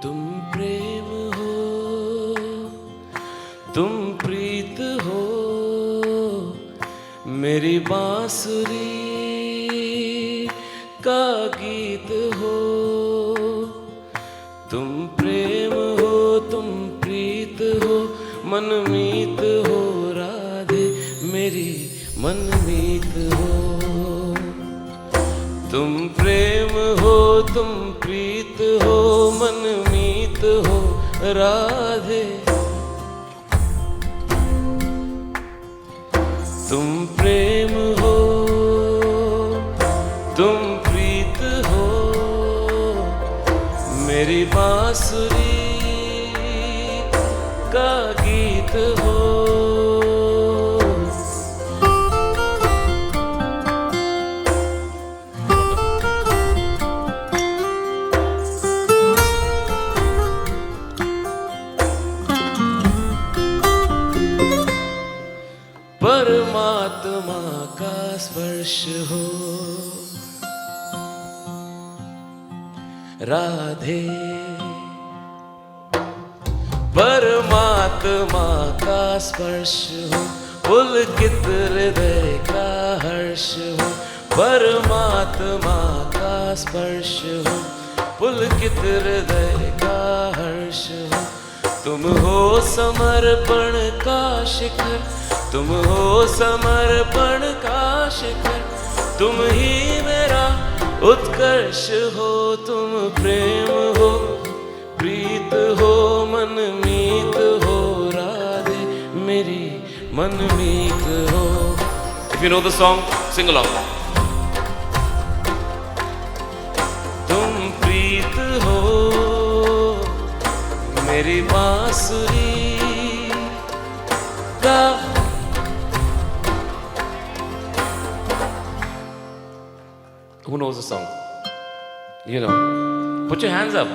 तुम प्रेम हो, तुम प्रीत हो, मेरी बांसुरी का गीत हो। तुम प्रेम हो, तुम प्रीत हो, मनमीत हो राधे मेरी मनमीत हो। तुम प्रेम हो, तुम प्रीत हो, मनमीत हो राधे। तुम प्रेम हो, तुम प्रीत हो, मेरी बांसुरी का गीत हो। परमात्मा का स्पर्श हो राधे, परमात्मा का स्पर्श हो, पुलकित हृदय का हर्ष हो। परमात्मा का स्पर्श हो, पुलकित हृदय का हर्ष हो। तुम हो समर्पण का शिखर, तुम हो समर्पण का शिखर, तुम ही मेरा उत्कर्ष हो। तुम प्रेम हो, प्रीत हो, मनमीत हो राधे मेरी मनमीत हो। If you know the song, sing along. तुम प्रीत हो, मेरी बांसुरी का। Who knows the song? You know. Put your hands up.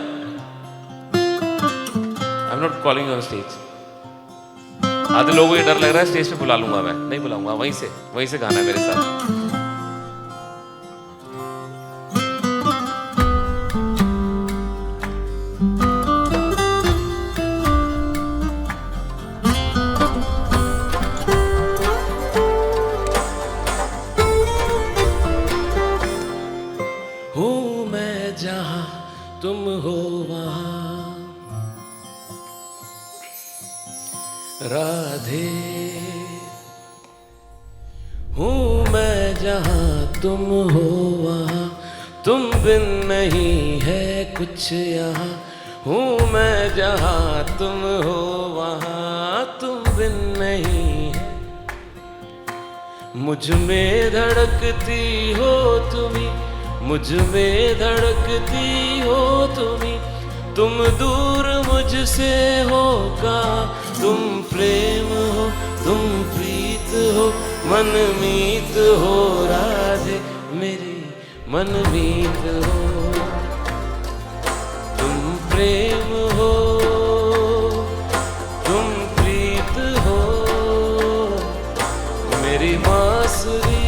I'm not calling you on stage. आधे लोगों को ये डर लग रहा है स्टेज पे बुला लूंगा मैं, नहीं बुलाऊंगा, वहीं से गाना है मेरे साथ। हूँ मैं जहाँ तुम हो वहाँ राधे, हूँ मैं जहाँ तुम हो वहाँ, तुम बिन नहीं है कुछ यहाँ। हूँ मैं जहाँ तुम हो वहाँ, तुम बिन नहीं है। मुझ में धड़कती हो तुम्ही, मुझ में धड़कती हो तुम्ही, तुम दूर मुझसे हो का। तुम प्रेम हो, तुम प्रीत हो, मनमीत हो राधे मेरी मनमीत हो। तुम प्रेम हो, तुम प्रीत हो, मेरी बांसुरी